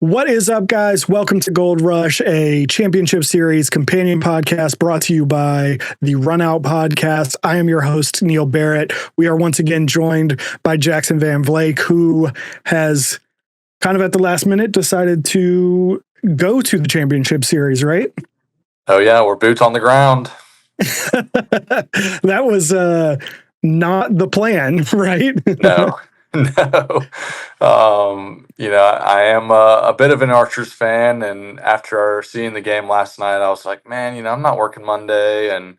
What is up, guys? Welcome to Gold Rush, a championship series companion podcast brought to you by the Run Out Podcast. I am your host, Neil Barrett. We are once again joined by Jackson Van Vlake, who has kind of at the last minute decided to go to the championship series, right? Oh, yeah, we're boots on the ground. That was not the plan, right? No. I am a bit of an Archers fan, and after seeing the game last night, I was like, man, I'm not working Monday, and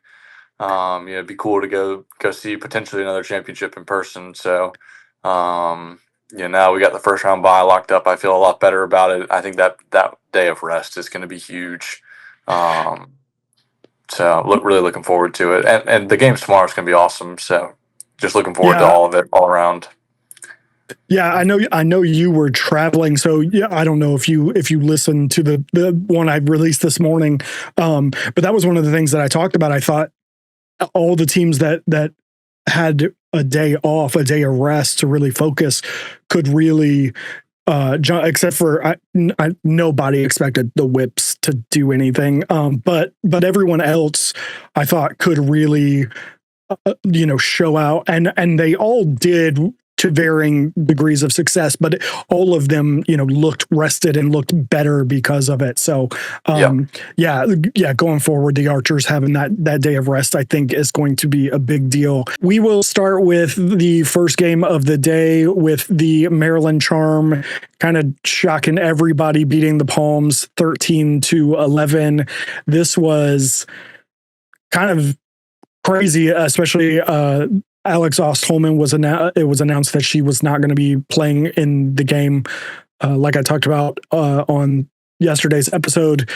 it'd be cool to go see potentially another championship in person. So, now we got the first round bye locked up. I feel a lot better about it. I think that day of rest is going to be huge. So really looking forward to it, and the games tomorrow is going to be awesome. So, just looking forward to all of it all around. Yeah, I know you were traveling, so yeah, I don't know if you listened to the one I released this morning, but that was one of the things that I talked about. I thought all the teams that had a day off, a day of rest to really focus, could really except for nobody expected the Whips to do anything, but everyone else I thought could really show out, and they all did to varying degrees of success, but all of them, looked rested and looked better because of it. So, going forward, the Archers having that day of rest, I think, is going to be a big deal. We will start with the first game of the day with the Maryland Charm kind of shocking everybody, beating the Palms 13-11. This was kind of crazy, especially Alex Ostholman it was announced that she was not going to be playing in the game. Like I talked about on yesterday's episode,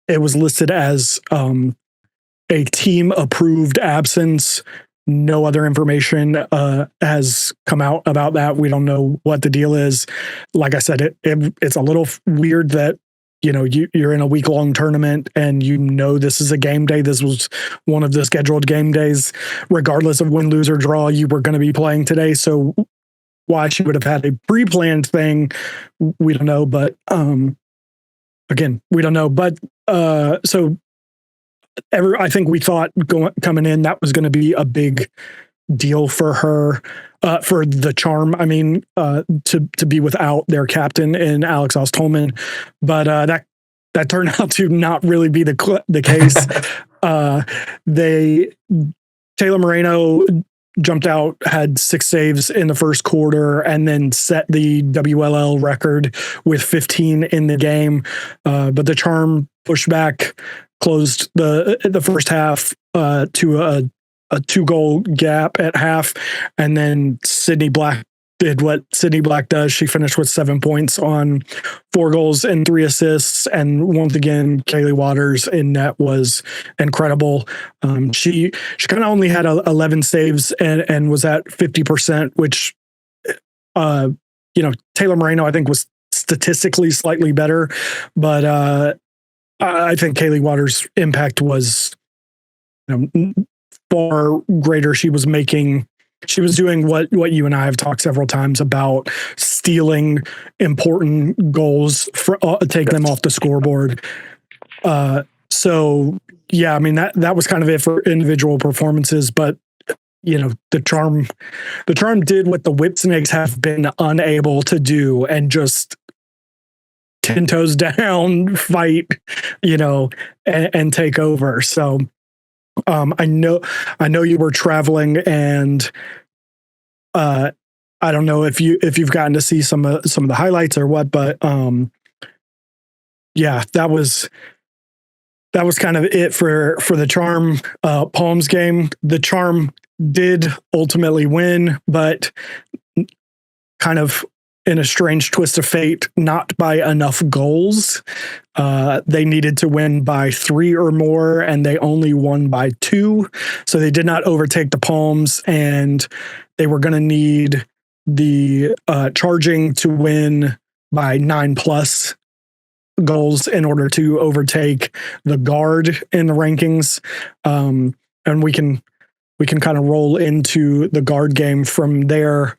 it was listed as a team-approved absence. No other information has come out about that. We don't know what the deal is. Like I said, it's a little weird that you're in a week-long tournament and this is a game day. This was one of the scheduled game days. Regardless of win, lose, or draw, you were going to be playing today. So why she would have had a pre-planned thing, we don't know. But again, we don't know. But I think we thought coming in that was going to be a big deal for her, for the Charm. I mean, to be without their captain in Alex Ostholman, but that turned out to not really be the case. Taylor Moreno jumped out, had 6 saves in the first quarter, and then set the WLL record with 15 in the game. But the Charm pushed back, closed the first half to a 2-goal gap at half, and then Sydney Black did what Sydney Black does. She finished with 7 points on 4 goals and 3 assists, and once again, Kaylee Waters in net was incredible. She kind of only had 11 saves and was at 50%, which Taylor Moreno I think was statistically slightly better, but I think Kaylee Waters' impact was far greater. She was doing what you and I have talked several times about, stealing important goals take them off the scoreboard. So yeah, I mean that was kind of it for individual performances, but the Charm did what the Whipsnakes have been unable to do, and just 10 toes down fight, and take over. So I know you were traveling, and I don't know if you've gotten to see some of the highlights or what, but yeah, that was kind of it for the Charm Palms game. The Charm did ultimately win, but kind of in a strange twist of fate, not by enough goals. They needed to win by 3 or more, and they only won by 2. So they did not overtake the Palms, and they were going to need the Charging to win by 9+ goals in order to overtake the Guard in the rankings. And we can kind of roll into the Guard game from there.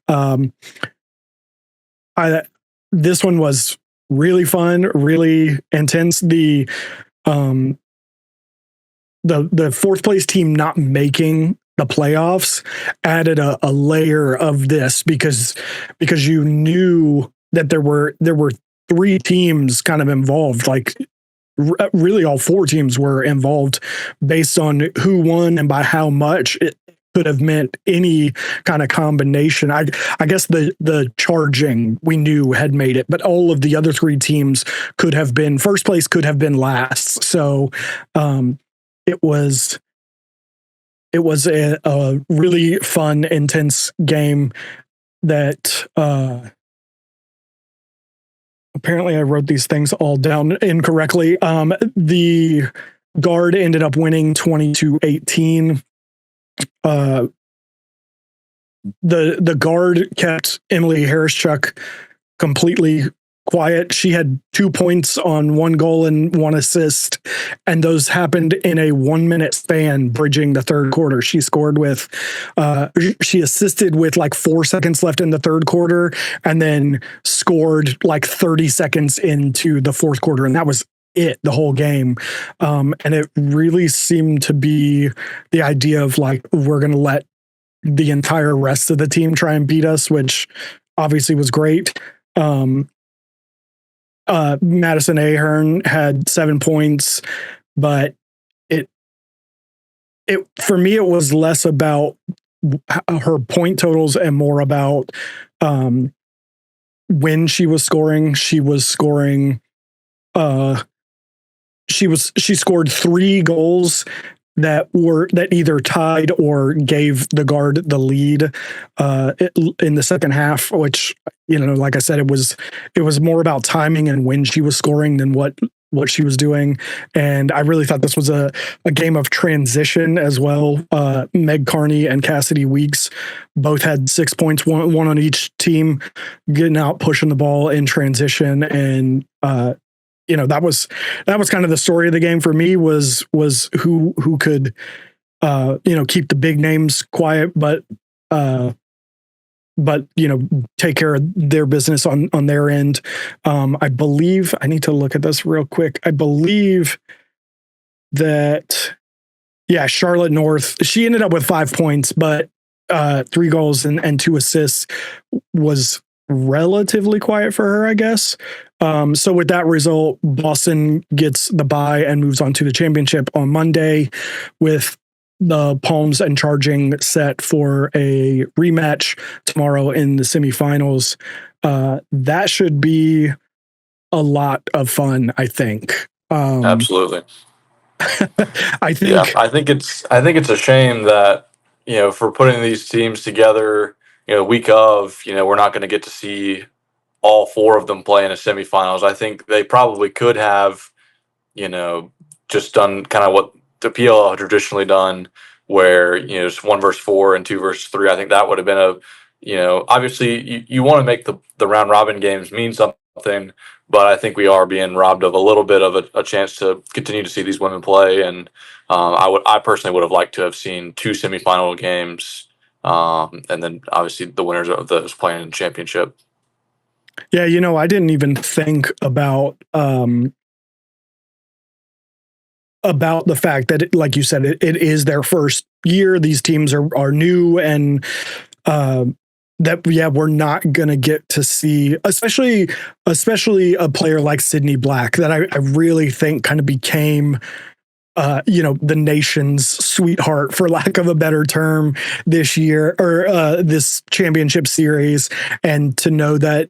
This one was really fun, really intense. The fourth place team not making the playoffs added a layer of this because you knew that there were three teams kind of involved, like really all four teams were involved based on who won and by how much. It could have meant any kind of combination. I guess the charging we knew had made it, but all of the other three teams could have been first place, could have been last. So it was a really fun, intense game that apparently I wrote these things all down incorrectly. The guard ended up winning 22-18. The guard kept Emily Harrischuk completely quiet. She had 2 points on 1 goal and 1 assist, and those happened in a 1-minute span, bridging the third quarter. She assisted with like 4 seconds left in the third quarter, and then scored like 30 seconds into the fourth quarter, and that was it the whole game. And it really seemed to be the idea of like, we're going to let the entire rest of the team try and beat us, which obviously was great. Madison Ahern had 7 points, but it for me, it was less about her point totals and more about when she was scoring. She scored 3 goals that either tied or gave the guard the lead in the second half, which, like I said, it was more about timing and when she was scoring than what she was doing. And I really thought this was a game of transition as well. Meg Carney and Cassidy Weeks both had 6 points, one on each team, getting out, pushing the ball in transition. And that was kind of the story of the game for me, was who could keep the big names quiet, but take care of their business on their end. I believe, I need to look at this real quick. I believe that, Charlotte North, she ended up with 5 points, but 3 goals and 2 assists was relatively quiet for her, I guess. So with that result, Boston gets the bye and moves on to the championship on Monday, with the Palms and Charging set for a rematch tomorrow in the semifinals. That should be a lot of fun, I think. Absolutely. I think it's a shame that, for putting these teams together, week of, we're not going to get to see all 4 of them play in a semifinals. I think they probably could have, just done kind of what the PL had traditionally done, where, just 1 versus 4 and 2 versus 3. I think that would have been obviously you want to make the round robin games mean something, but I think we are being robbed of a little bit of a chance to continue to see these women play. And I personally would have liked to have seen 2 semifinal games, and then obviously the winners of those playing in the championship. Yeah, I didn't even think about the fact that, like you said, it is their first year. These teams are new, and we're not going to get to see, especially a player like Sydney Black, that I really think kind of became the nation's sweetheart, for lack of a better term, this year, or this championship series. And to know that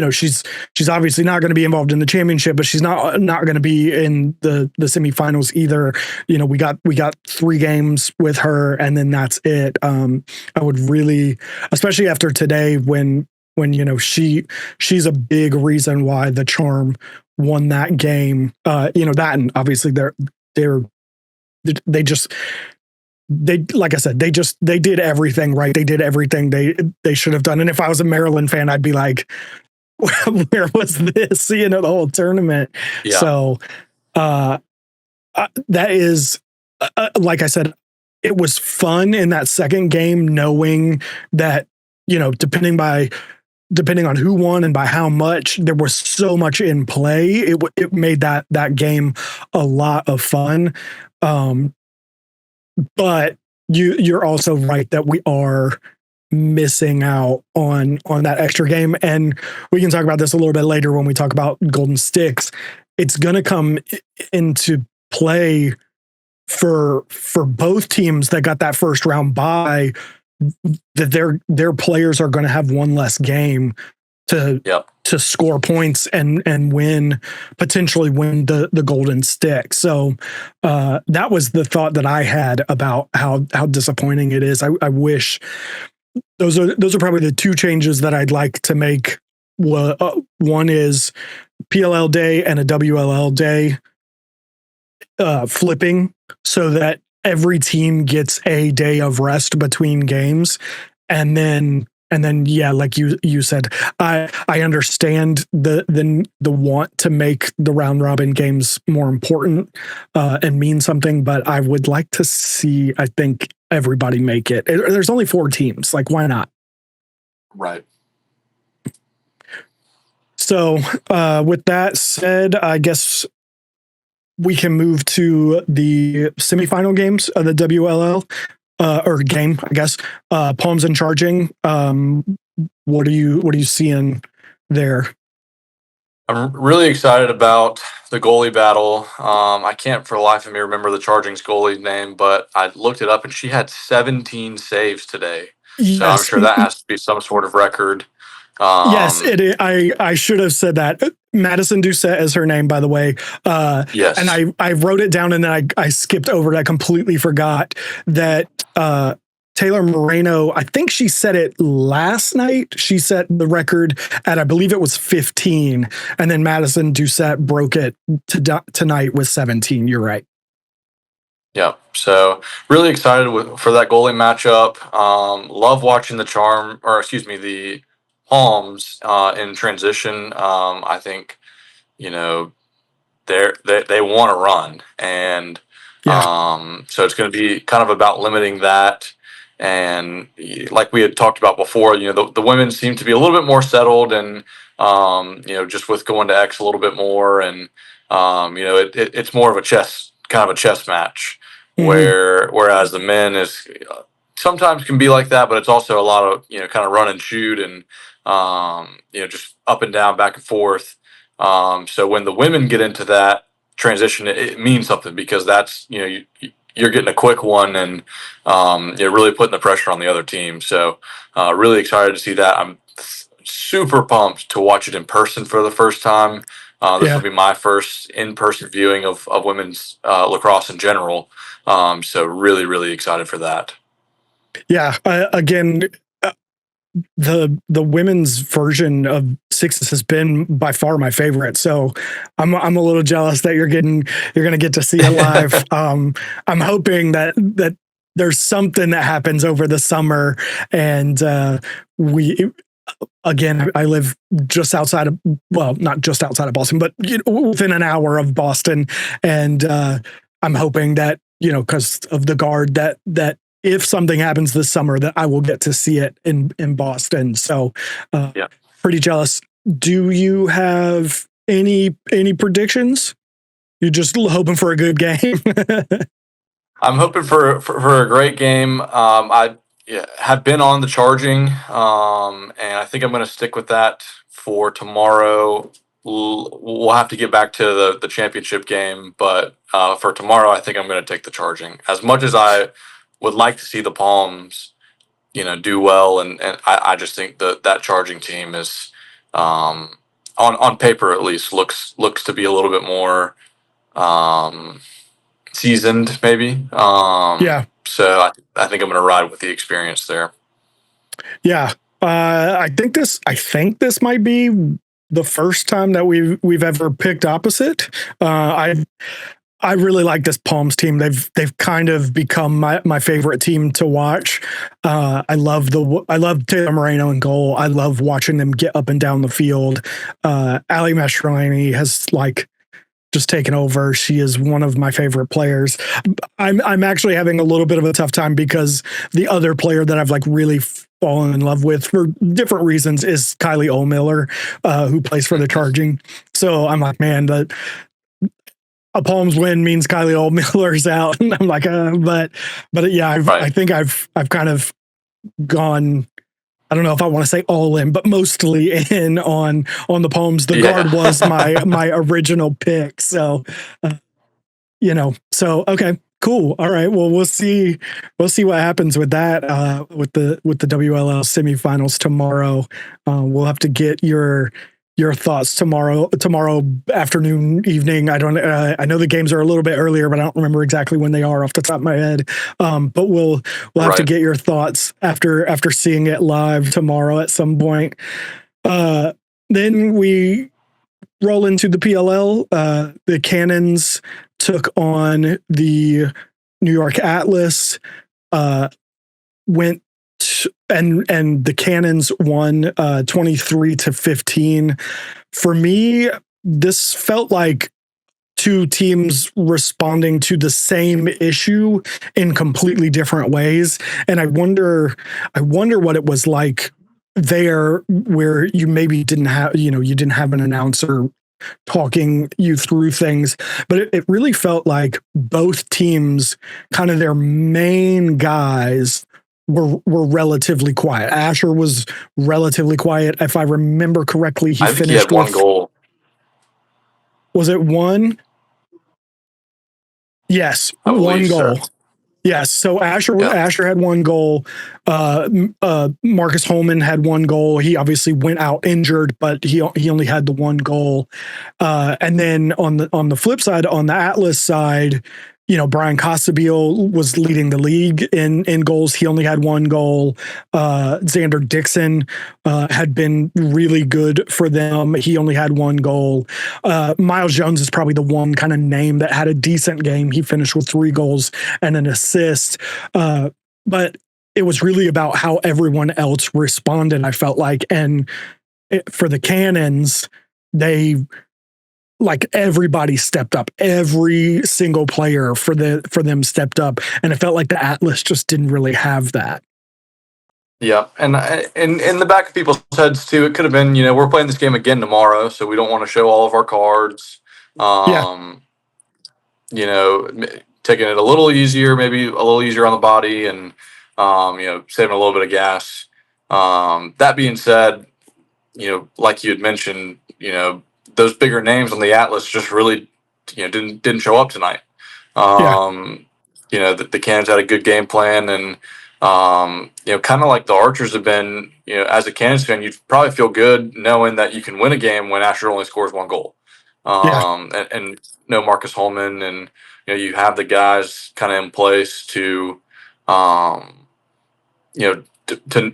she's obviously not going to be involved in the championship, but she's not going to be in the semifinals either. We got 3 games with her, and then that's it. I would really, especially after today, when she's a big reason why the Charm won that game. That, and obviously like I said, they did everything right. They did everything they should have done. And if I was a Maryland fan, I'd be like, where was this? The whole tournament. Yeah. So that is, like I said, it was fun in that second game, knowing that, depending by depending on who won and by how much, there was so much in play. It made that game a lot of fun. But you're also right that we are missing out on that extra game, and we can talk about this a little bit later when we talk about golden sticks. It's going to come into play for both teams that got that first round bye, that their players are going to have one less game to score points and potentially win the golden stick. So that was the thought that I had about how disappointing it is. I wish those are probably the two changes that I'd like to make. One is PLL day and a WLL day flipping, so that every team gets a day of rest between games. And then yeah, like you said, I understand the want to make the round robin games more important and mean something, but I would like to see, I think, everybody make it. There's only 4 teams, like, why not? Right. So with that said, I guess we can move to the semifinal games of the WLL, or game, I guess. Palms and Charging. What are you seeing there? I'm really excited about the goalie battle. I can't for the life of me remember the Charging's goalie name, but I looked it up and she had 17 saves today. Yes. So I'm sure that has to be some sort of record. Yes, it is. I should have said that. Madison Doucette is her name, by the way. Yes. And I wrote it down and then I skipped over it. I completely forgot that Taylor Moreno, I think she said it last night. She set the record at, I believe it was 15. And then Madison Doucette broke it tonight with 17. You're right. Yeah, so really excited for that goalie matchup. Love watching the Palms in transition. I think, they want to run, and so it's going to be kind of about limiting that. And like we had talked about before, the women seem to be a little bit more settled, and just with going to X a little bit more, and it's more of a chess match. Whereas the men is sometimes can be like that, but it's also a lot of kind of run and shoot, and just up and down, back and forth. So when the women get into that transition, it means something, because that's you're getting a quick one, and you're really putting the pressure on the other team. So really excited to see that. I'm super pumped to watch it in person for the first time. This will be my first in-person viewing of women's lacrosse in general. So really, really excited for that. Yeah. Again, the women's version of sixes has been by far my favorite. So I'm a little jealous that you're going to get to see it live. I'm hoping that there's something that happens over the summer, and again, I live just outside of, well, not just outside of Boston, but within an hour of Boston. And I'm hoping that, because of the Guard, that if something happens this summer, that I will get to see it in Boston. So pretty jealous. Do you have any predictions? You're just hoping for a good game? I'm hoping for a great game. I have been on the Charging, and I think I'm going to stick with that for tomorrow. We'll have to get back to the championship game, but for tomorrow, I think I'm going to take the Charging. As much as I would like to see the Palms, do well, and I just think that Charging team is, on paper at least, looks to be a little bit more seasoned, maybe. So I think I'm going to ride with the experience there. Yeah. I think this might be the first time that we've ever picked opposite. I really like this Palms team. They've kind of become my favorite team to watch. I love Taylor Moreno in goal. I love watching them get up and down the field. Ali Mastroianni has just taken over. She is one of my favorite players. I'm actually having a little bit of a tough time because the other player that I've really fallen in love with for different reasons is Kylie Ohlmiller, who plays for the Charging. So I'm like, man, a Palms win means Kylie Ohlmiller's out. And I'm like, but yeah, I think I've kind of gone. I don't know if I want to say all in, but mostly in on the Palms. The guard was my original pick. So, so okay, cool. All right. Well, we'll see what happens with that, with the WLL semifinals tomorrow. We'll have to get your thoughts tomorrow afternoon, evening. I don't, I know the games are a little bit earlier, but I don't remember exactly when they are off the top of my head. But we'll have to get your thoughts after seeing it live tomorrow at some point. Then we roll into the PLL. The Cannons took on the New York Atlas, and the Cannons won 23-15. For me, this felt like two teams responding to the same issue in completely different ways. And I wonder what it was like there, where you maybe didn't have, you didn't have an announcer talking you through things, but it really felt like both teams, kind of their main guys, were relatively quiet. Asher was relatively quiet. If I remember correctly, I think he had one goal. Was it one? Yes, one goal. So. Yes. So Asher had one goal. Marcus Holman had one goal. He obviously went out injured, but he only had the one goal. And then on the flip side, on the Atlas side, Brian Costabile was leading the league in goals. He only had one goal. Xander Dixon had been really good for them. He only had one goal. Miles Jones is probably the one kind of name that had a decent game. He finished with 3 goals and an assist. But it was really about how everyone else responded, I felt like. And for the Cannons, everybody stepped up. Every single player for them stepped up, and it felt like the Atlas just didn't really have that. Yeah, and in the back of people's heads too, it could have been, we're playing this game again tomorrow, so we don't want to show all of our cards. Taking it a little easier, maybe a little easier on the body, and saving a little bit of gas. That being said, like you had mentioned, those bigger names on the Atlas just really, didn't show up tonight. The Cannons had a good game plan, and kind of like the Archers have been, as a Cannons fan, you'd probably feel good knowing that you can win a game when Asher only scores 1 goal. And Marcus Holman, and you have the guys kind of in place to, to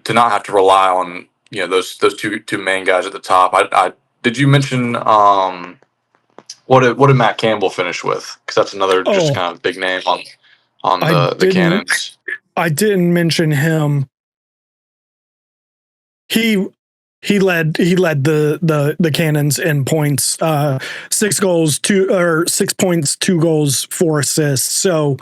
not have to rely on those two main guys at the top. I did you mention what did Matt Campbell finish with? Because that's another just kind of big name on the Cannons. I didn't mention him. He led the Cannons in points. 6 goals, 6 points, 2 goals, 4 assists. So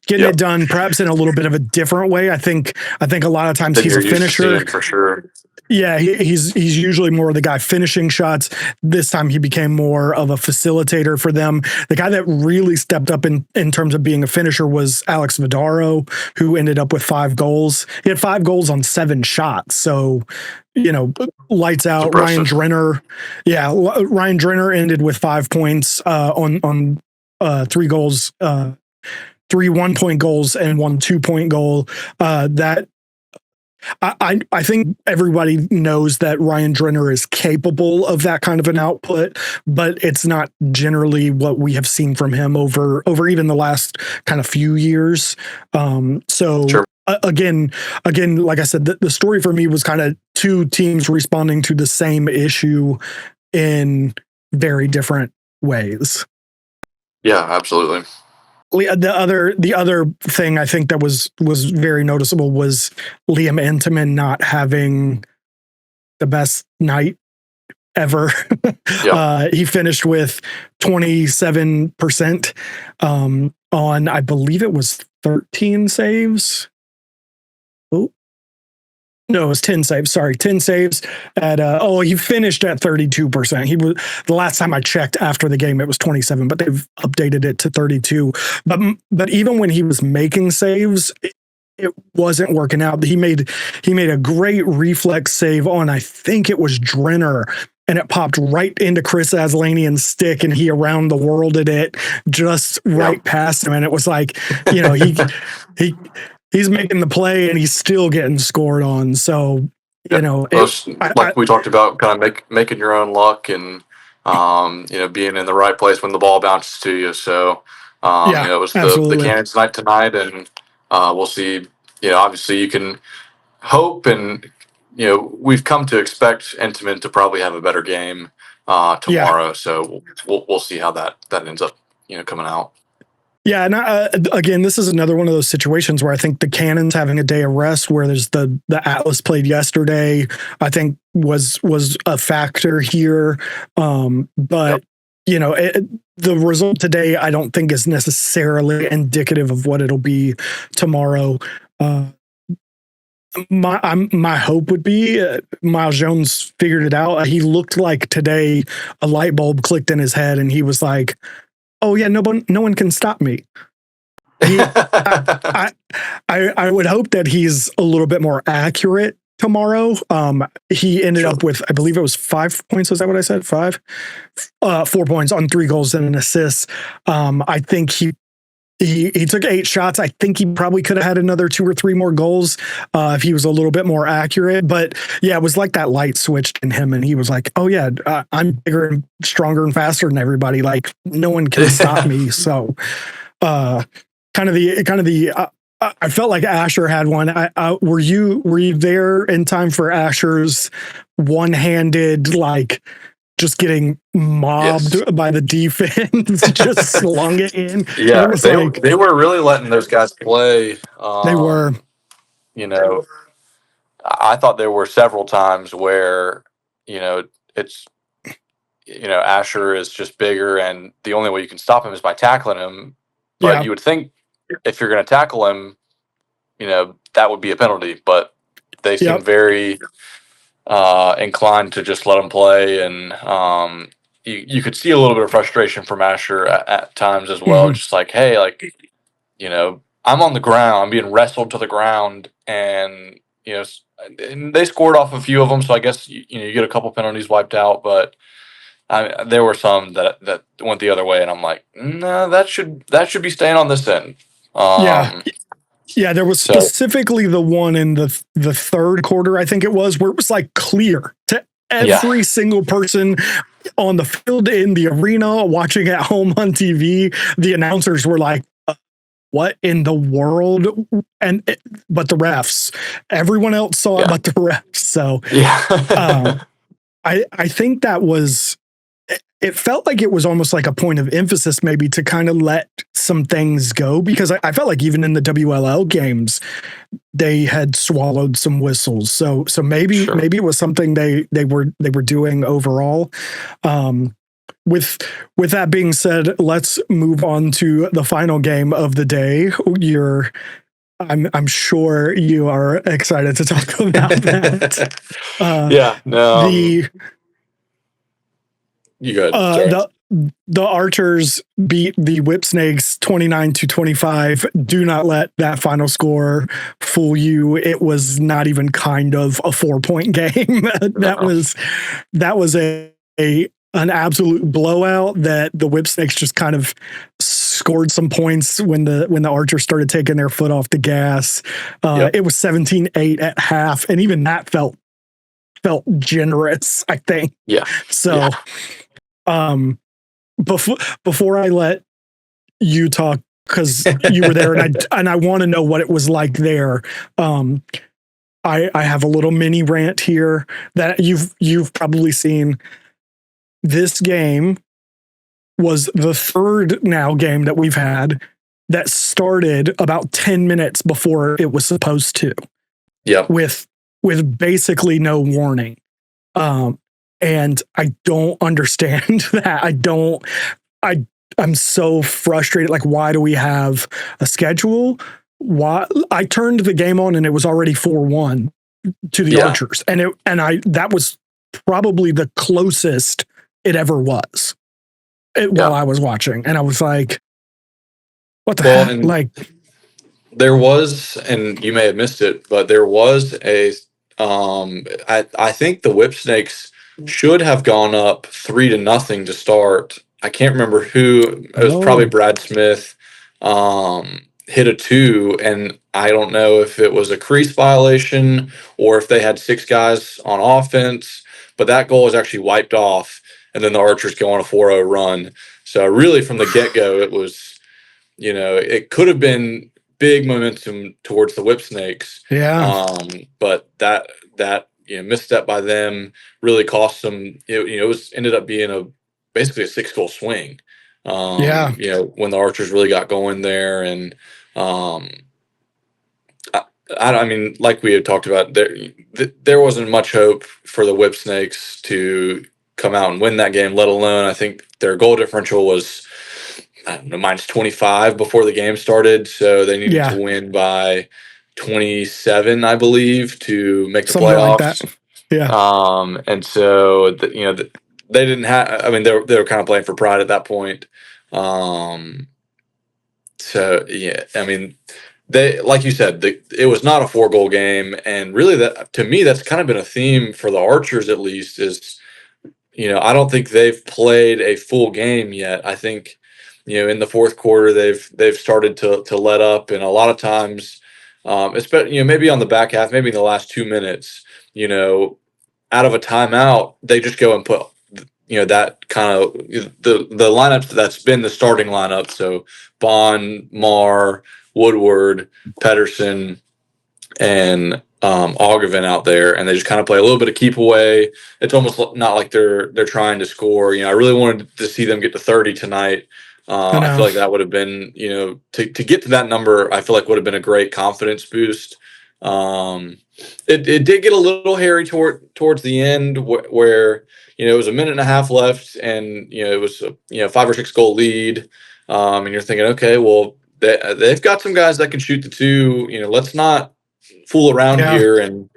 getting it done, perhaps in a little bit of a different way. I think a lot of times he's a finisher for sure. Yeah, he's usually more of the guy finishing shots. This time he became more of a facilitator for them. The guy that really stepped up in terms of being a finisher was Alex Vidaro, who ended up with 5 goals. He had 5 goals on 7 shots. So, lights out. Ryan Drenner. Yeah, Ryan Drenner ended with 5 points on 3 goals, 3 1-point goals and 1 2-point goal. I think everybody knows that Ryan Drenner is capable of that kind of an output, but it's not generally what we have seen from him over even the last kind of few years. Sure. Again, like I said, the story for me was kind of 2 teams responding to the same issue in very different ways. Yeah, absolutely. The other thing I think that was very noticeable was Liam Entenmann not having the best night ever. He finished with 27% on, I believe it was 13 saves. Oh, No, it was 10 saves. Sorry, 10 saves at he finished at 32%. He was the last time I checked after the game, it was 27, but they've updated it to 32. But even when he was making saves, it wasn't working out. He made a great reflex save on, I think it was Drenner, and it popped right into Chris Aslanian's stick, and he around the worlded it just right past him. And it was like, he's making the play and he's still getting scored on. So, we talked about kind of making your own luck and, being in the right place when the ball bounces to you. So, it was the Cannons night tonight, and we'll see. Obviously you can hope, and we've come to expect Intamin to probably have a better game tomorrow. Yeah. So we'll see how that ends up coming out. Yeah, and again, this is another one of those situations where I think the Cannons having a day of rest, where there's the Atlas played yesterday, I think was a factor here. But the result today, I don't think is necessarily indicative of what it'll be tomorrow. My hope would be Miles Jones figured it out. He looked like today a light bulb clicked in his head, and he was like, "Oh yeah, no one can stop me." I would hope that he's a little bit more accurate tomorrow. He ended up with, I believe it was 5 points. Is that what I said? 5? 4 points on 3 goals and an assist. I think he took 8 shots. I think he probably could have had another 2 or 3 more goals if he was a little bit more accurate. But yeah, it was like that light switched in him, and he was like, "Oh yeah, I'm bigger and stronger and faster than everybody. Like no one can stop me." So, kind of the. I felt like Asher had one. Were you there in time for Asher's one-handed, like, just getting mobbed by the defense, just slung it in? Yeah, they were really letting those guys play. They were. I thought there were several times where, it's, Asher is just bigger, and the only way you can stop him is by tackling him. But you would think if you're going to tackle him, that would be a penalty. But they seem very inclined to just let him play, and you could see a little bit of frustration from Asher at times as well. Mm-hmm. Just like, hey, I'm on the ground, I'm being wrestled to the ground, and and they scored off a few of them, so I guess you get a couple penalties wiped out, but there were some that went the other way, and I'm like, no, that should be staying on this end. Yeah, there was specifically the one in the third quarter, I think it was, where it was like clear to every single person on the field, in the arena, watching at home on TV. The announcers were like, "What in the world?" But the refs, everyone else saw it, but the refs. So I think that was. It felt like it was almost like a point of emphasis, maybe, to kind of let some things go, because I felt like even in the WLL games, they had swallowed some whistles. So maybe it was something they were doing overall. With that being said, let's move on to the final game of the day. I'm sure you are excited to talk about that. You good? The Archers beat the Whip Snakes 29-25. Do not let that final score fool you. It was not even kind of a 4-point game. That was an absolute blowout that the Whip Snakes just kind of scored some points when the Archers started taking their foot off the gas. It was 17-8 at half, and even that felt generous, I think. Yeah. So before I let you talk, because you were there, and I want to know what it was like there. I have a little mini rant here that you've probably seen. This game was the third now game that we've had that started about 10 minutes before it was supposed to. Yeah. With basically no warning. And I don't understand that. I'm so frustrated. Like, why do we have a schedule? Why? I turned the game on and it was already 4-1. to the Archers, and that was probably the closest it ever was while I was watching, and I was like, "What the heck?" Like, there was, and you may have missed it, but there was I think the Whipsnakes should have gone up 3-0 to start. I can't remember who. It was probably Brad Smith. Hit a 2, and I don't know if it was a crease violation or if they had 6 guys on offense, but that goal was actually wiped off, and then the Archers go on a 4-0 run. So really from the get-go, it was, it could have been big momentum towards the Whipsnakes. Yeah. But that misstep by them really cost them. It ended up being basically a 6-goal swing. When the Archers really got going there, and I mean, like we had talked about, there wasn't much hope for the Whipsnakes to come out and win that game. Let alone, I think their goal differential was, I don't know, -25 before the game started, so they needed to win by 27, I believe, to make the something playoffs. like that. Yeah. And so they didn't have. I mean, they were kind of playing for pride at that point. So yeah, I mean, like you said, it was not a 4-goal game, and really, that to me, that's kind of been a theme for the Archers, at least. Is I don't think they've played a full game yet. I think in the fourth quarter they've started to let up, and a lot of times, especially maybe on the back half, maybe in the last 2 minutes, out of a timeout, they just go and put that kind of the lineup that's been the starting lineup. So Bond, Marr, Woodward, Pedersen, and Ogden out there, and they just kind of play a little bit of keep away. It's almost not like they're trying to score. I really wanted to see them get to 30 tonight. I feel like that would have been, to get to that number, I feel like would have been a great confidence boost. It did get a little hairy towards the end where it was a minute and a half left, and it was a 5 or 6 goal lead, and you're thinking, okay, well, they've got some guys that can shoot the 2. Let's not fool around here, and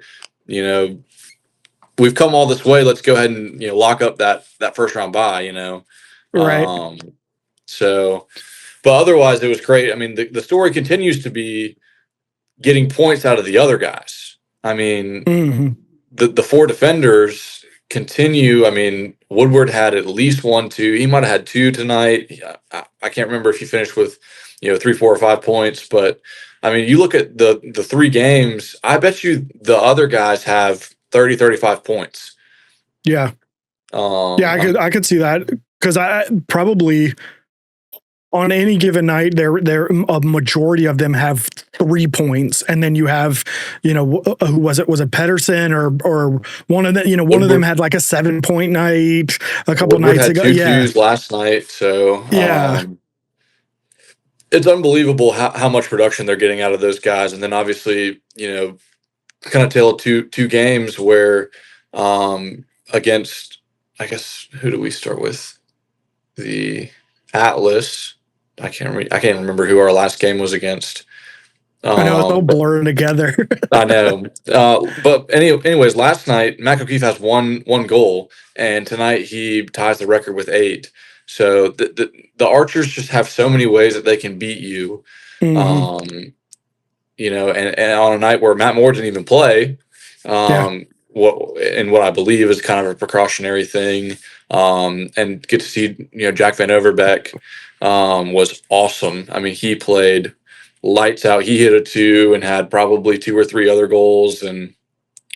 we've come all this way. Let's go ahead and lock up that first round bye. Right. So, but otherwise, it was great. I mean, the story continues to be getting points out of the other guys. I mean, the 4 defenders continue. I mean, Woodward had at least 1, 2. He might have had 2 tonight. I can't remember if he finished with 3, 4, or 5 points, but I mean, you look at the 3 games, I bet you the other guys have 30, 35 points. Yeah. I could see that, because I probably on any given night, a majority of them have 3 points, and then you have, who was it? Was it Pedersen or one of them? One of them had like a 7-point night a couple nights ago. 2 twos last night, so it's unbelievable how much production they're getting out of those guys, and then obviously, kind of tale of two games where against, I guess, who do we start with? The Atlas. I can't remember who our last game was against. I know, it's all blurring together. I know. But anyways, last night, Mac O'Keefe has one goal, and tonight he ties the record with 8. So the Archers just have so many ways that they can beat you. And on a night where Matt Moore didn't even play, what I believe is kind of a precautionary thing, and get to see Jack Van Overbeck was awesome. I mean, he played lights out. He hit a 2 and had probably 2 or 3 other goals, and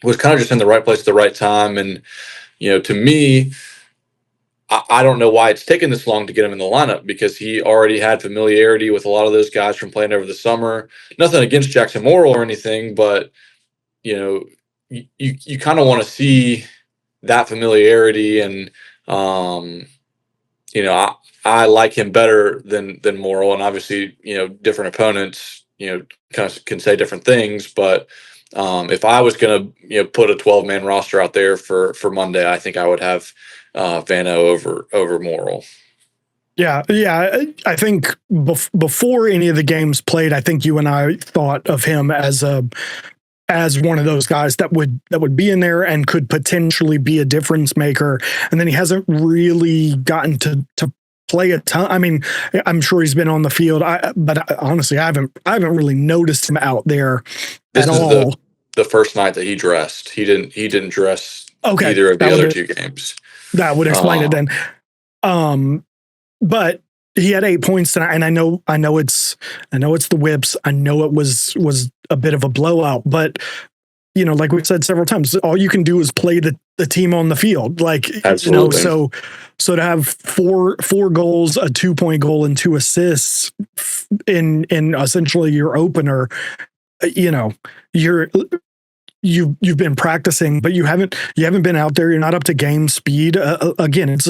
was kind of just in the right place at the right time. And to me, I don't know why it's taken this long to get him in the lineup, because he already had familiarity with a lot of those guys from playing over the summer. Nothing against Jackson Morrill or anything, but you kind of want to see that familiarity, and I like him better than Morrill, and obviously different opponents kind of can say different things, but if I was going to put a 12-man roster out there for Monday, I think I would have Vano over Morrill. Yeah. I think before any of the games played, I think you and I thought of him as as one of those guys that would be in there and could potentially be a difference maker. And then he hasn't really gotten to play a ton. I mean, I'm sure he's been on the field, but honestly, I haven't really noticed him out there This at is all. the first night that he dressed. He didn't dress either of the other two games. That would explain it then. But he had 8 points tonight, and I know it's the whips. I know it was a bit of a blowout, but like we've said several times, all you can do is play the team on the field. Like, absolutely. So to have four goals, a 2-point goal, and 2 assists in essentially your opener, you've been practicing, but you haven't been out there. You're not up to game speed. Again, it's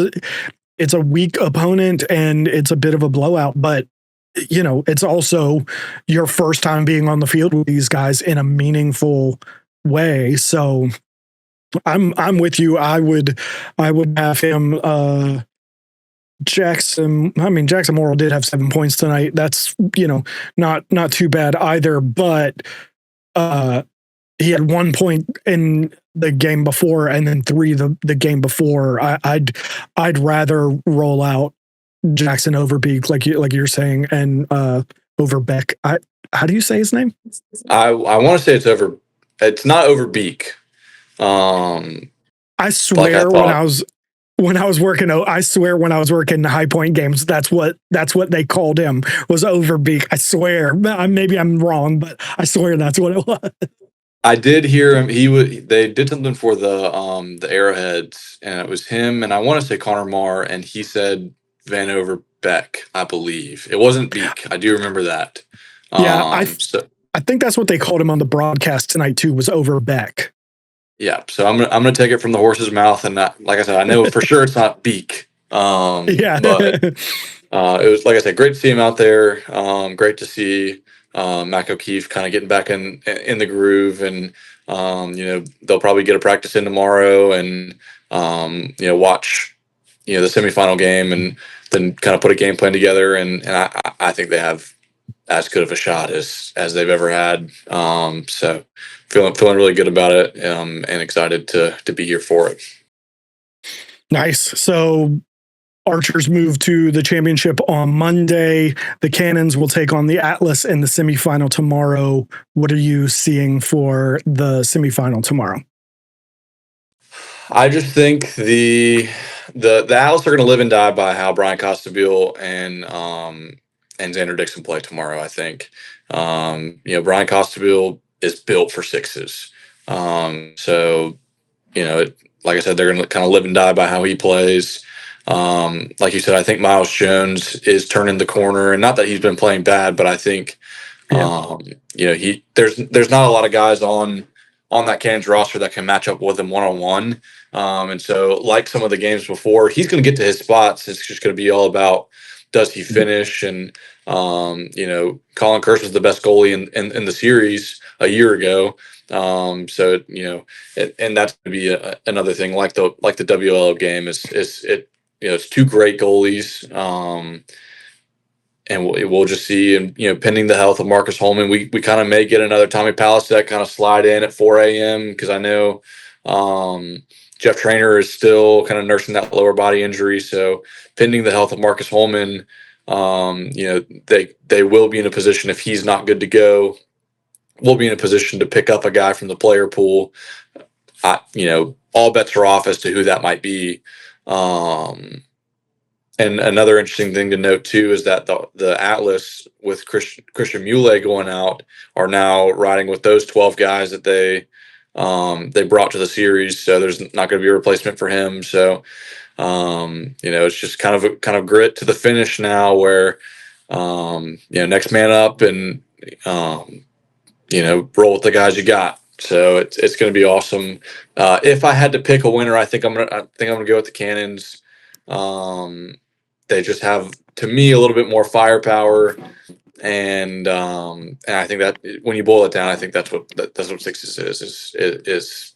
a weak opponent and it's a bit of a blowout, but it's also your first time being on the field with these guys in a meaningful way. So I'm with you. I would have him Jackson Morrill did have 7 points tonight. That's not too bad either, but he had 1 point in the game before and then 3 the game before. I'd rather roll out Jackson over Beek, like you're saying, and over Beck. How do you say his name? I want to say it's not over Beek. I swear when I was working High Point games, that's what they called him, was over Beek. I swear. Maybe I'm wrong, but I swear that's what it was. I did hear him. They did something for the Arrowheads, and it was him, and I want to say Connor Marr, and he said Van over Beck, I believe. It wasn't Beek. I do remember that. Yeah, I think that's what they called him on the broadcast tonight too, was over Beck. Yeah, so I'm gonna take it from the horse's mouth, and not, like I said, I know for sure it's not Beek. Yeah, but it was, like I said, great to see him out there. Great to see Mac O'Keefe kind of getting back in the groove, and they'll probably get a practice in tomorrow, and watch the semifinal game, and then kind of put a game plan together, and I think they have as good of a shot as they've ever had. So feeling really good about it, and excited to be here for it. Nice. So Archers move to the championship on Monday. The Cannons will take on the Atlas in the semifinal tomorrow. What are you seeing for the semifinal tomorrow? I just think the Atlas are going to live and die by how Brian Costabile and Xander Dixon play tomorrow. I think Brian Costabile is built for sixes. So like I said, they're going to kind of live and die by how he plays. Like you said, I think Miles Jones is turning the corner, and not that he's been playing bad, but I think there's not a lot of guys on that Cannons roster that can match up with him one-on-one. And so, like some of the games before, he's going to get to his spots. It's just going to be all about, does he finish? And Colin Kirsch was the best goalie in the series a year ago. So and that's going to be another thing, like the WLL game is it's 2 great goalies. And we'll just see, and pending the health of Marcus Holman, we kind of may get another Tommy Palasek kind of slide in at 4 a.m. because I know Jeff Trainer is still kind of nursing that lower body injury. So pending the health of Marcus Holman, they will be in a position, if he's not good to go, we'll be in a position to pick up a guy from the player pool. All bets are off as to who that might be. And another interesting thing to note too is that the Atlas, with Christian Mule going out, are now riding with those 12 guys that they brought to the series. So there's not going to be a replacement for him. So it's just kind of grit to the finish now, where next man up, and roll with the guys you got. So it's going to be awesome. If I had to pick a winner, I think I'm gonna go with the Cannons. They just have, to me, a little bit more firepower, and I think that when you boil it down, I think that's what sixes is it's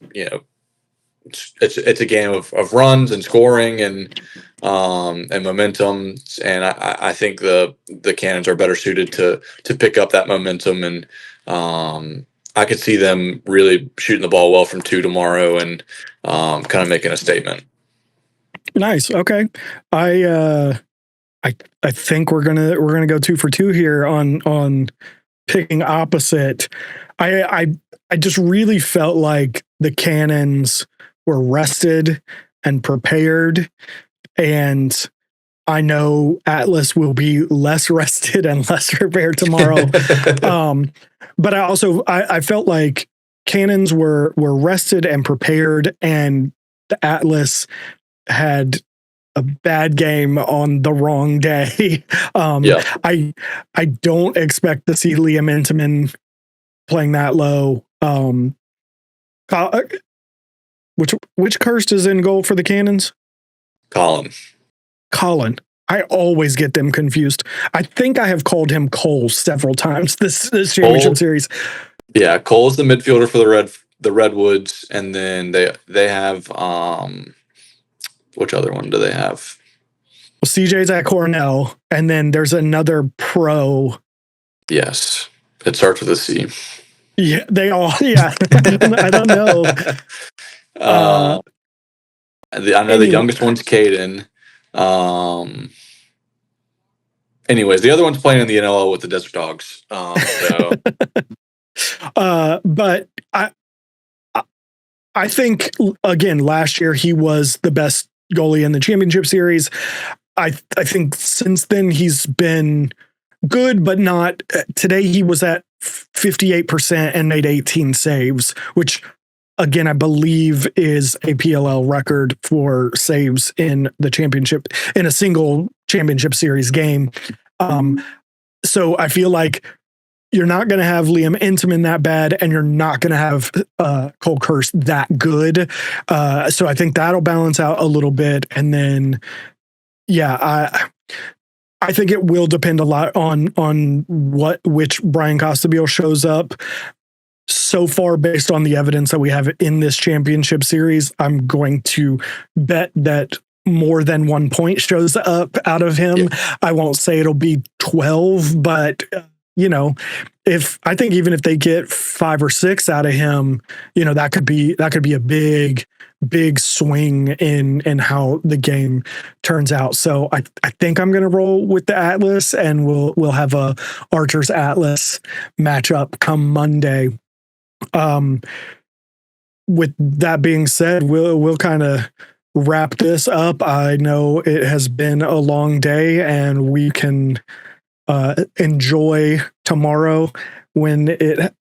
a game of runs and scoring and momentum, and I think the Cannons are better suited to pick up that momentum and I could see them really shooting the ball well from 2 tomorrow and kind of making a statement. Nice. Okay. I I think we're gonna go 2 for 2 here on picking opposite. I just really felt like the Cannons were rested and prepared, and I know Atlas will be less rested and less prepared tomorrow. But I felt like Cannons were rested and prepared, and the Atlas had a bad game on the wrong day. Yeah. I don't expect to see Liam Intamin playing that low. Which Cursed is in goal for the Cannons? Colin. I always get them confused. I think I have called him Cole several times this championship series. Yeah, Cole's the midfielder for the Redwoods, and then they have which other one do they have? Well, CJ's at Cornell, and then there's another pro. Yes, it starts with a C. Yeah, they all. Yeah, I don't know. I know the youngest one's Caden. Anyways, the other one's playing in the NLL with the Desert Dogs. But I think again last year he was the best goalie in the championship series. I think since then he's been good, but not. Today he was at 58% and made 18 saves, which again I believe is a PLL record for saves in the championship in a single championship series game. So I feel like you're not going to have Liam Intamin that bad, and you're not going to have Cole Curse that good. So I think that'll balance out a little bit. And then, yeah, I think it will depend a lot on which Brian Costabile shows up. So far, based on the evidence that we have in this championship series, I'm going to bet that more than 1 point shows up out of him. Yeah. I won't say it'll be 12, but if I think even if they get 5 or 6 out of him, that could be a big swing in how the game turns out. So I think I'm going to roll with the Atlas, and we'll have a Archers Atlas matchup come Monday. With that being said, we'll kind of wrap this up. I know it has been a long day, and we can enjoy tomorrow when it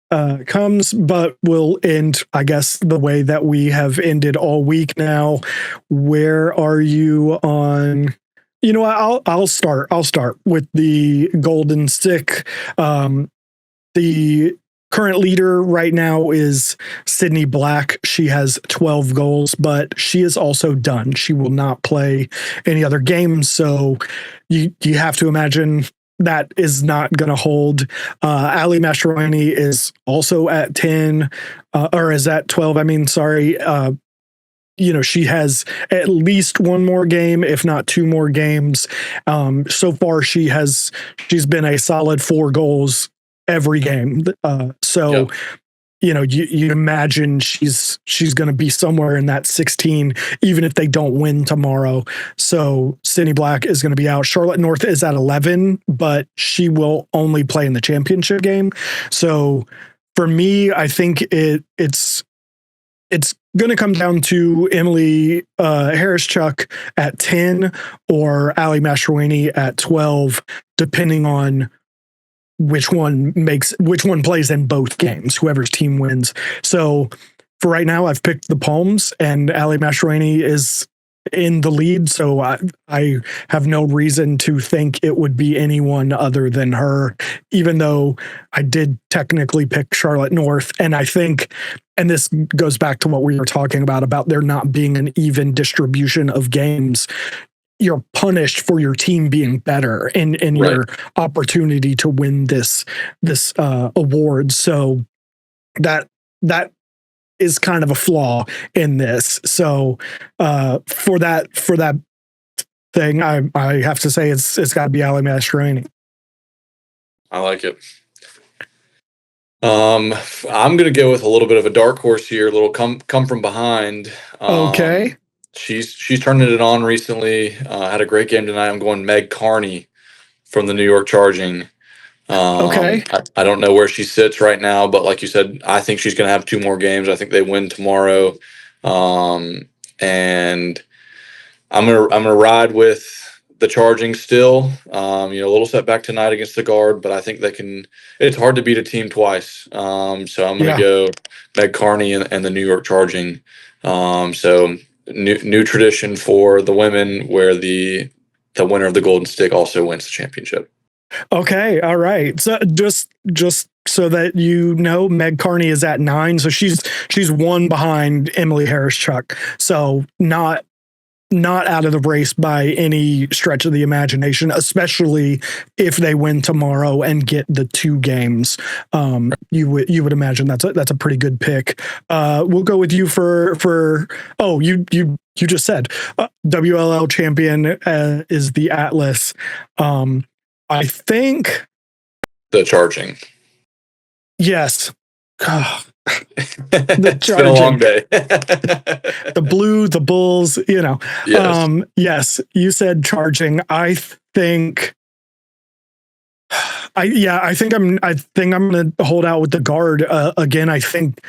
comes, but we'll end, I guess, the way that we have ended all week now. Where are you on? I'll start with the Golden Stick. The current leader right now is Sydney Black. She has 12 goals, but she is also done. She will not play any other games. So you have to imagine that is not going to hold. Ali Mastroeni is also at 10, or is at 12. I mean, sorry. She has at least one more game, if not 2 more games. So far, she's been a solid 4 goals every game. You imagine she's going to be somewhere in that 16, even if they don't win tomorrow. So Sydney Black is going to be out. Charlotte North is at 11, but she will only play in the championship game. So for me, I think it's going to come down to Emily Harris-Chuck at 10 or Ali Mastroeni at 12, depending on which one plays in both games, whoever's team wins. So for right now, I've picked the Palms, and Ali Mastroeni is in the lead. So I have no reason to think it would be anyone other than her, even though I did technically pick Charlotte North. And I think, and this goes back to what we were talking about there not being an even distribution of games. You're punished for your team being better in right. Your opportunity to win this award. So that is kind of a flaw in this. So for that thing, I have to say it's got to be Ali Mastroeni. I like it. Um, I'm gonna go with a little bit of a dark horse here, a little come from behind. Okay. She's turning it on recently. Had a great game tonight. I'm going Meg Carney from the New York Charging. Okay. I don't know where she sits right now, but like you said, I think she's going to have two more games. I think they win tomorrow, and I'm gonna ride with the Charging still. A little setback tonight against the Guard, but I think they can. It's hard to beat a team twice. So I'm gonna Yeah. go Meg Carney and the New York Charging. So new tradition for the women, where the winner of the Golden Stick also wins the championship. Okay. All right. So just so that you know, Meg Carney is at 9. So she's one behind Emily Harris Chuck. So not out of the race by any stretch of the imagination, especially if they win tomorrow and get the 2 games. You would imagine that's a pretty good pick. We'll go with you for you just said WLL champion is the Atlas. I think The Charging. yes. It's been a long day. The Bulls, Yes. Yes, you said Charging. I think I'm going to hold out with the Guard again. I think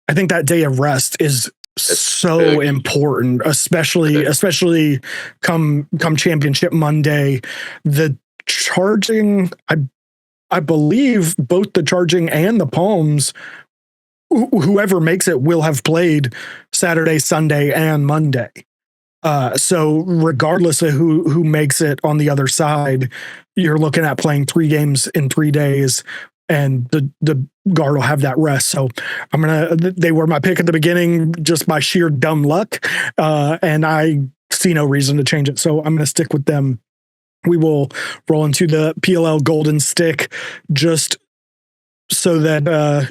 that day of rest is so big. important, especially come championship Monday. The Charging, I believe both the Charging and the Palms, whoever makes it will have played Saturday, Sunday, and Monday. So regardless of who makes it on the other side, you're looking at playing 3 games in 3 days, and the Guard will have that rest. So they were my pick at the beginning just by sheer dumb luck, and I see no reason to change it. So I'm going to stick with them. We will roll into the PLL Golden Stick just so that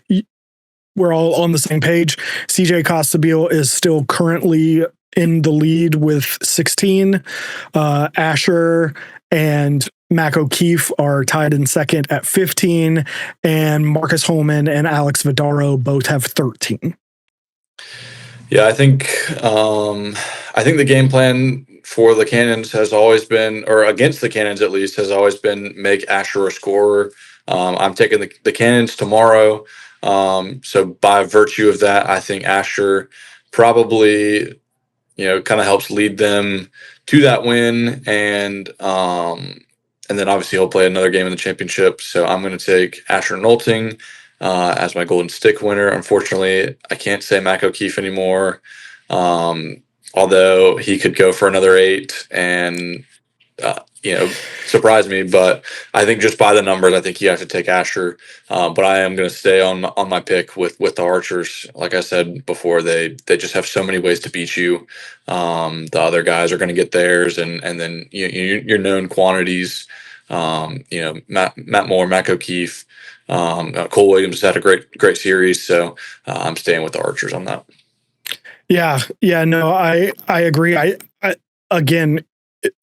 we're all on the same page. CJ Costabile is still currently in the lead with 16. Asher and Mac O'Keefe are tied in second at 15, and Marcus Holman and Alex Vidaro both have 13. Yeah, I think the game plan for the Cannons has always been, or against the Cannons at least, has always been make Asher a scorer. I'm taking the Cannons tomorrow. So by virtue of that, I think Asher probably, kind of helps lead them to that win, and then obviously he'll play another game in the championship. So I'm going to take Asher Nolting as my Golden Stick winner. Unfortunately, I can't say Mac O'Keefe anymore, although he could go for another 8 and surprise me. But I think just by the numbers, I think you have to take Asher. But I am going to stay on my pick with the Archers. Like I said before, they just have so many ways to beat you. The other guys are going to get theirs, and then your known quantities. Matt Moore, Mac O'Keefe, Cole Williams has had a great series. So I'm staying with the Archers on that. Yeah, no, I agree. I again,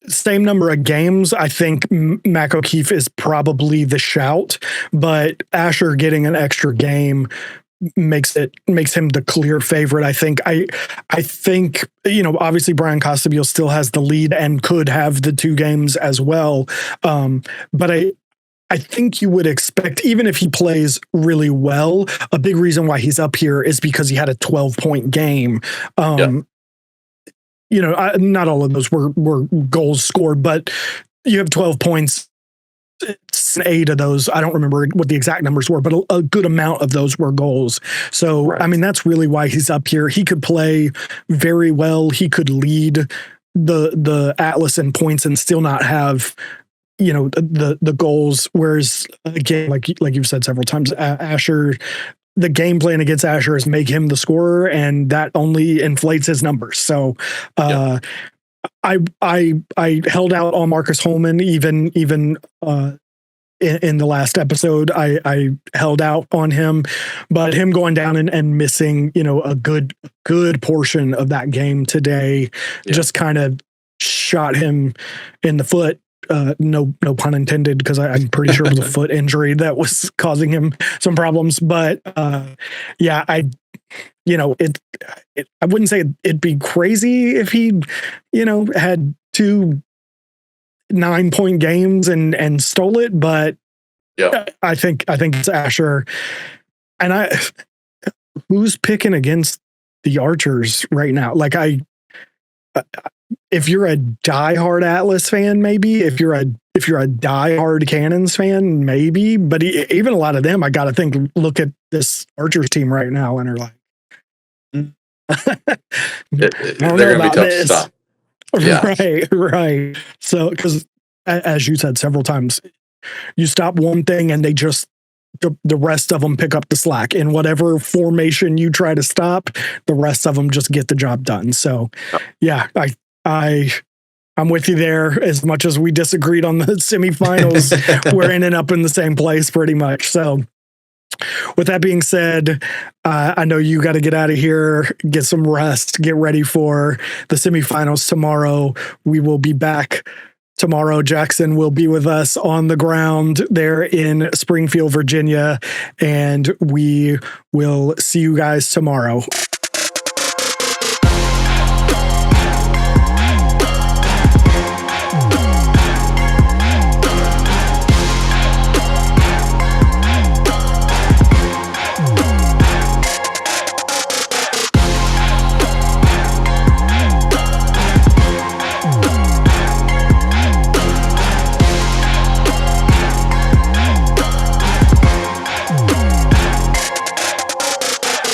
same number of games. I think Mac O'Keefe is probably the shout, but Asher getting an extra game makes him the clear favorite. I think obviously Brian Costabile still has the lead and could have the 2 games as well. But I think you would expect, even if he plays really well, a big reason why he's up here is because he had a 12-point game. Not all of those were goals scored, but you have 12 points. 8 of those, I don't remember what the exact numbers were, but a good amount of those were goals. So, right. I mean, that's really why he's up here. He could play very well. He could lead the Atlas in points and still not have, the goals. Whereas, again, like you've said several times, Asher, the game plan against Asher is make him the scorer, and that only inflates his numbers. So, I held out on Marcus Holman even in the last episode. I held out on him, but him going down and missing a good portion of that game today just kind of shot him in the foot. no pun intended, because I'm pretty sure it was a foot injury that was causing him some problems. But yeah, I wouldn't say it'd be crazy if he, had 2 9-point games and stole it, but Yeah. I think it's Asher. And who's picking against the Archers right now? Like, if you're a diehard Atlas fan, maybe. If you're a diehard Cannons fan, maybe. But even a lot of them, I got to think, look at this Archers team right now and are like, They're going to be tough to stop. Yeah. Right. So, because as you said several times, you stop one thing and they just, the rest of them pick up the slack. In whatever formation you try to stop, the rest of them just get the job done. So, yeah, I'm with you there. As much as we disagreed on the semifinals, we're ending up in the same place pretty much. So, with that being said, I know you got to get out of here, get some rest, get ready for the semifinals tomorrow. We will be back tomorrow. Jackson will be with us on the ground there in Springfield, Virginia, and we will see you guys tomorrow.